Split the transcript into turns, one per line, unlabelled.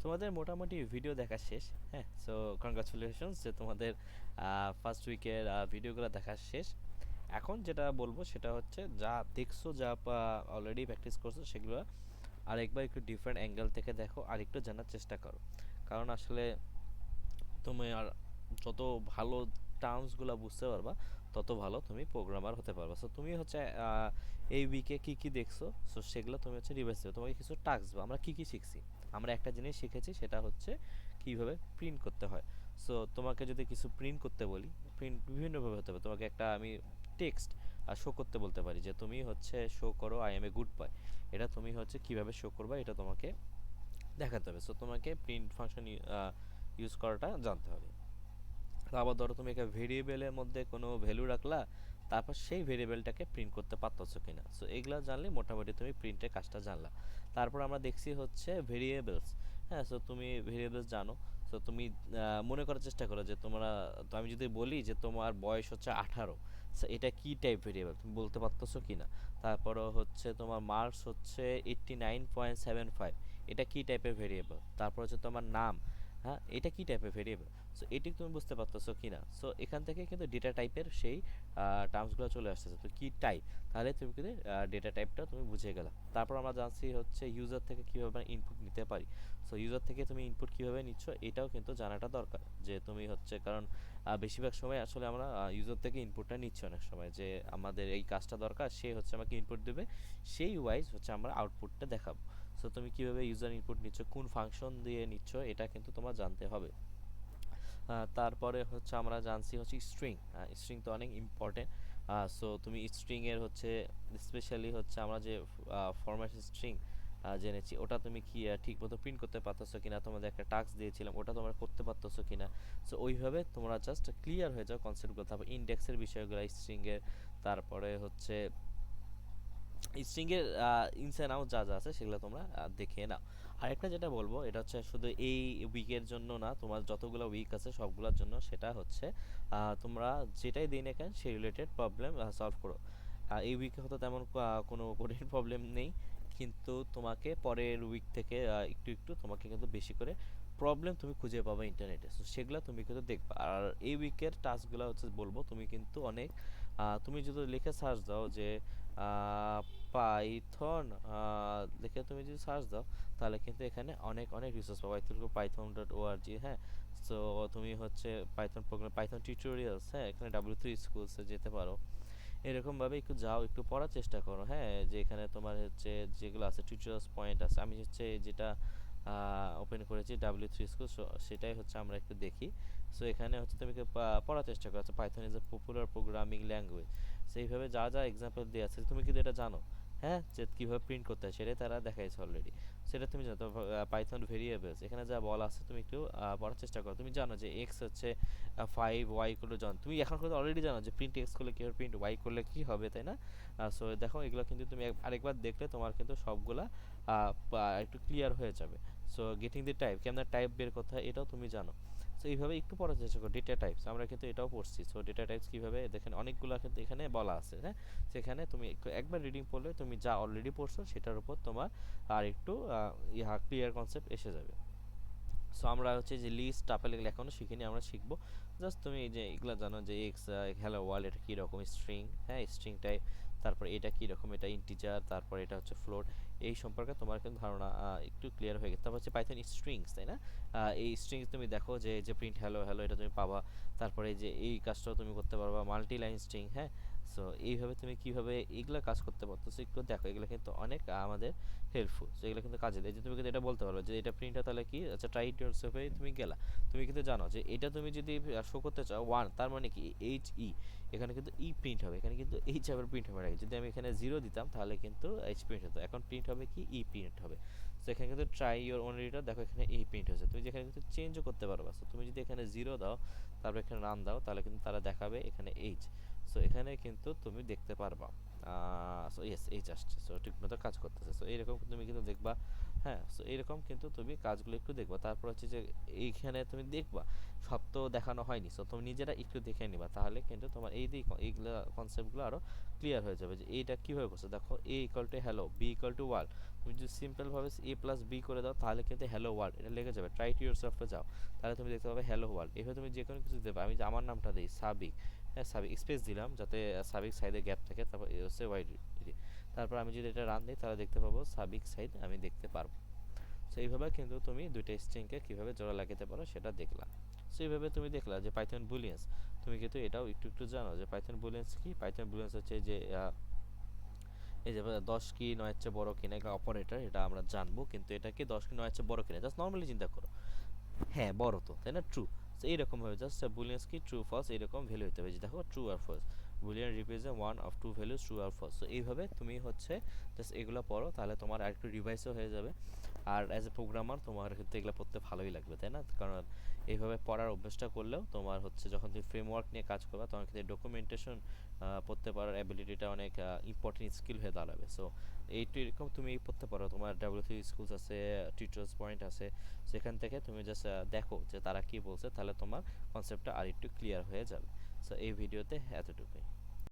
তোমাদের মোটামুটি ভিডিও দেখা শেষ। হ্যাঁ, সো কনগ্রাচুলেশনস যে তোমাদের ফার্স্ট উইকের ভিডিওগুলো দেখা শেষ। এখন যেটা বলবো সেটা হচ্ছে যা দেখছো, যা অলরেডি প্র্যাকটিস করছো, সেগুলো আরেকবার একটু ডিফারেন্ট অ্যাঙ্গেল থেকে দেখো, আর একটু জানার চেষ্টা করো। কারণ আসলে তুমি আর যত ভালো টার্মসগুলো বুঝতে পারবা, তত ভালো তুমি প্রোগ্রামার হতে পারবা। সো তুমি হচ্ছে এই উইকে কি কি দেখছো, সো সেগুলো তুমি হচ্ছে রিভাইজ দেবে। তোমাকে কিছু টাস্ক বা আমরা কি কি শিখছি, আমরা একটা জিনিস শিখেছি, সেটা হচ্ছে কিভাবে প্রিন্ট করতে হয়। সো তোমাকে যদি কিছু প্রিন্ট করতে বলি, প্রিন্ট বিভিন্নভাবে হতে হবে। তোমাকে একটা আমি টেক্সট শো করতে বলতে পারি যে তুমি হচ্ছে শো করো I M a good boy. এটা তুমি হচ্ছে কিভাবে শো করবা, এটা তোমাকে দেখাতে হবে। সো তোমাকে প্রিন্ট ফাংশন ইউজ করাটা জানতে হবে। আবার ধরো তুমি একটা ভেরিয়েবলের মধ্যে কোনো ভ্যালু রাখলা, তারপর সেই ভেরিয়েবলটাকে প্রিন্ট করতে পারতেছো কিনা, সো এগুলো জানলে মোটামুটি তুমি প্রিন্টের কাজটা জানলা। তারপর আমরা দেখছি হচ্ছে ভেরিয়েবলস। হ্যাঁ, সো তুমি ভেরিয়েবলস জানো। সো তুমি মনে করার চেষ্টা করো যে তোমরা, তো আমি যদি বলি যে তোমার বয়স হচ্ছে 18, সো এটা কি টাইপ ভেরিয়েবল তুমি বলতে পারতেছো কিনা। তারপরও হচ্ছে তোমার মার্কস হচ্ছে 89.75, এটা কি টাইপের ভেরিয়েবল। তারপর হচ্ছে তোমার নাম, হ্যাঁ এটা কি টাইপের ভেরিয়েবল। সো এটি তুমি বুঝতে পারতেছো কিনা। সো এখান থেকে কিন্তু ডেটা টাইপের সেই টার্মসগুলো চলে আসতেছে, তো কি টাইপ, তাহলে তুমি কিন্তু ডেটা টাইপটা তুমি বুঝে গেলা। তারপর আমরা জানছি হচ্ছে ইউজার থেকে কীভাবে ইনপুট নিতে পারি। সো ইউজার থেকে তুমি ইনপুট কীভাবে নিচ্ছ, এটাও কিন্তু জানাটা দরকার। যে তুমি হচ্ছে, কারণ বেশিরভাগ সময় আসলে আমরা ইউজার থেকে ইনপুটটা নিচ্ছি অনেক সময়, যে আমাদের এই কাজটা দরকার, সে হচ্ছে আমাকে ইনপুট দেবে, সেই ওয়াইজ হচ্ছে আমরা আউটপুটটা দেখাবো। সো তুমি কীভাবে ইউজার ইনপুট নিচ্ছ, কোন ফাংশন দিয়ে নিচ্ছ, এটা কিন্তু তোমার জানতে হবে। তারপরে হচ্ছে আমরা জানছি হচ্ছে স্ট্রিং। স্ট্রিং তো অনেক ইম্পর্টেন্ট। সো তুমি স্ট্রিং এর হচ্ছে স্পেশালি হচ্ছে আমরা যে ফরম্যাট স্ট্রিং জেনেছি, ওটা তুমি কি ঠিকমতো প্রিন্ট করতে পারতেছো কিনা, তোমাদের একটা টাস্ক দিয়েছিলাম, ওটা তোমরা করতে পারতেছো কিনা। সো ওইভাবে তোমরা জাস্ট ক্লিয়ার হয়ে যাও কনসেপ্টগুলো। তারপর ইন্ডেক্সের বিষয়গুলো স্ট্রিং এর, তারপরে হচ্ছে স্ট্রিং এর ইনস এন্ড আউট যা যা আছে সেগুলো তোমরা দেখে নাও। আরেকটা যেটা বলবো, এটা হচ্ছে শুধু এই উইকের জন্য না, তোমার যতগুলো উইক আছে সবগুলোর জন্য, সেটা হচ্ছে তোমরা যেটাই দিই না কেন সেই রিলেটেড প্রবলেম সলভ করো। এই উইকে হয়তো তেমন কোনো কঠিন প্রবলেম নেই, কিন্তু তোমাকে পরের উইক থেকে একটু একটু তোমাকে কিন্তু বেশি করে প্রবলেম তুমি খুঁজে পাবে ইন্টারনেটে। সো সেগুলো তুমি কিন্তু দেখবা। আর এই উইকের টাস্কগুলো হচ্ছে বলবো, তুমি কিন্তু অনেক তুমি যদি লিখে সার্চ দাও যে পাইথন লিখে তুমি যদি সার্চ দাও, তাহলে কিন্তু এখানে অনেক অনেক রিসোর্স পাবো। python.org। হ্যাঁ, সো তুমি হচ্ছে পাইথন প্রোগ্রাম, পাইথন টিউটোরিয়ালস, হ্যাঁ এখানে W3 স্কুলসে যেতে পারো। এরকমভাবে একটু যাও, একটু পড়ার চেষ্টা করো। হ্যাঁ, যে এখানে তোমার হচ্ছে যেগুলো আছে টিউটোরিয়ালস পয়েন্ট আছে, আমি হচ্ছে যেটা ওপেন করেছি W3 স্কুল, সেটাই হচ্ছে আমরা একটু দেখি। সো এখানে হচ্ছে তুমি পড়ার চেষ্টা করো, Python is a popular programming language. সেইভাবে যা যা এক্সাম্পল দেওয়া আছে, তুমি কিন্তু এটা জানো। হ্যাঁ, যে কীভাবে প্রিন্ট করতে হয় সেটাই তারা দেখাইছে অলরেডি, সেটা তুমি জানো। পাইথন ভেরিয়েবলস এখানে যা বলা আছে, তুমি একটু পড়ার চেষ্টা করো। তুমি জানো যে এক্স হচ্ছে 5, ওয়াই করলে জানো, তুমি এখন কিন্তু অলরেডি জানো যে প্রিন্ট এক্স করলে কী হবে, প্রিন্ট ওয়াই করলে কী হবে, তাই না? সো দেখো, এগুলো কিন্তু তুমি আরেকবার দেখলে তোমার কিন্তু সবগুলা একটু ক্লিয়ার হয়ে যাবে। সো গেটিং দি টাইপ, কেমন টাইপ বের করতে হয় এটাও তুমি জানো। সো এইভাবে একটু পড়ার চেষ্টা করো। ডেটা টাইপস আমরা কিন্তু এটাও পড়ছি। সো ডেটা টাইপস কীভাবে দেখেন, অনেকগুলো কিন্তু এখানে বলা আছে। হ্যাঁ, সেখানে তুমি একবার রিডিং পড়লে তুমি যা অলরেডি পড়ছো সেটার উপর তোমার আর একটু ক্লিয়ার কনসেপ্ট এসে যাবে। সো আমরা হচ্ছে যে লিস্ট টাপেল এগুলো এখনও শিখিনি, আমরা শিখবো। জাস্ট তুমি এই যে এগুলো জানো যে এক্স, হ্যালো ওয়ার্ল্ড, এটা কীরকম স্ট্রিং, হ্যাঁ স্ট্রিং টাইপ, তারপর এটা কীরকম, এটা ইন্টিজার, তারপর এটা হচ্ছে ফ্লোট, এই সম্পর্কে তোমার কিন্তু ধারণা একটু ক্লিয়ার হয়ে গেছে। তারপর হচ্ছে পাইথন স্ট্রিংস, তাই না? এই স্ট্রিংস তুমি দেখো যে যে প্রিন্ট হ্যালো হ্যালো, এটা তুমি পাবা। তারপরে যে এই কাজটাও তুমি করতে পারবা, মাল্টি লাইন স্ট্রিং। হ্যাঁ, সো এইভাবে তুমি কীভাবে এইগুলো কাজ করতে পারতেছো একটু দেখো, এগুলো কিন্তু অনেক আমাদের হেল্পফুল। সো এগুলো কিন্তু কাজে দেয়। যে তুমি কিন্তু এটা বলতে পারো যে এটা প্রিন্ট হয়, তাহলে কি আচ্ছা ট্রাই ইট ইয়োরসেলফে তুমি গেলা, তুমি কিন্তু জানো যে এটা তুমি যদি শো করতে চাও 1, তার মানে কি এইচ ই, এখানে কিন্তু ই প্রিন্ট হবে, এখানে কিন্তু এইচ আবার প্রিন্ট হবে না। যদি আমি এখানে 0 দিতাম তাহলে কিন্তু এইচ প্রিন্ট হতো, এখন প্রিন্ট হবে কি ই প্রিন্ট হবে। সো এখানে কিন্তু ট্রাই ইওর ওন রিডার, দেখো এখানে ই প্রিন্ট হয়েছে। তুমি যেখানে কিন্তু চেঞ্জও করতে পারবা। সো তুমি যদি এখানে 0 দাও, তারপর এখানে রান দাও, তাহলে কিন্তু তারা দেখাবে এখানে এইচ। সো এখানে কিন্তু তুমি দেখতে পারবা। সো ইয়েস, এইচ আসছে। সো ঠিকমতো কাজ করতেছে। সো এইরকম তুমি কিন্তু দেখবা হ্যাঁ, সো এরকম কিন্তু তুমি কাজগুলো একটু দেখবা। তারপর হচ্ছে যে এইখানে তুমি দেখবা সব তো দেখানো হয়নি, সো তুমি নিজেরা একটু দেখে নিবা, তাহলে কিন্তু তোমার এইগুলা কনসেপ্টগুলো আরো ক্লিয়ার হয়ে যাবে যে এইটা কিভাবে করছে। দেখো A equal to hello, B equal to world, তুমি যদি সিম্পল ভাবে এ প্লাস বি করে দাও তাহলে কিন্তু হ্যালো ওয়ার্ল্ড এটা লেগে যাবে। ট্রাই টু ইয়োরসেলফে যাও, তাহলে তুমি দেখতে পাবে হ্যালো ওয়ার্ল্ড। এভাবে তুমি যে কোনো কিছু দেবে। আমি যে আমার নামটা দিই সাবিক, হ্যাঁ সাবিক স্পেস দিলাম যাতে সাবিক সাইডে গ্যাপ থাকে, তারপর এ হচ্ছে ওয়াইড, তারপর আমি যদি এটা রান দিই তাহলে দেখতে পাবো সাবিক সাইড আমি দেখতে পারবো। সো এইভাবে কিন্তু তুমি দুইটা স্ট্রিংকে কীভাবে জোড়া লাগাতে পারো সেটা দেখলা। সো এইভাবে তুমি দেখলা যে পাইথন বুলিয়ান্স, তুমি কিন্তু এটাও একটু একটু জানো যে পাইথন বুলিয়ান্স কি। পাইথন বুলিয়ান্স হচ্ছে যে এই যে 10 কি 9 এর চেয়ে বড় কিনা, এটা অপারেটর, এটা আমরা জানবো, কিন্তু এটা কি 10 কি 9 এর চেয়ে বড় কিনা জাস্ট নর্মালি চিন্তা করো, হ্যাঁ বড় তো তাই না, ট্রু। তো এইরকম ভাবে জাস্ট বুলিয়ান্স কি ট্রু ফলস এরকম ভ্যালু হতে হবে, যে দেখো ট্রু আর false, Boolean represent one of two values true আর ফলস। তো এইভাবে তুমি হচ্ছে জাস্ট এগুলো পড়ো, তাহলে তোমার আরেকটু রিভাইসও হয়ে যাবে। আর অ্যাজ এ প্রোগ্রামার তোমার কিন্তু এগুলো পড়তে ভালোই লাগবে তাই না, কারণ এইভাবে পড়ার অভ্যাসটা করলেও তোমার হচ্ছে যখন তুমি ফ্রেমওয়ার্ক নিয়ে কাজ করবে তখন কিন্তু ডকুমেন্টেশন পড়তে পারার অ্যাবিলিটিটা অনেক ইম্পর্টেন্ট স্কিল হয়ে দাঁড়াবে। সো এইটু এরকম তুমি পড়তে পারো, তোমার ডাব্লিউ3 স্কুলস আছে, টিচার্স পয়েন্ট আছে, সেখান থেকে তুমি জাস্ট দেখো যে তারা কি বলছে, তাহলে তোমার কনসেপ্টটা আর একটু ক্লিয়ার হয়ে যাবে। সো এই ভিডিওতে এতটুকুই।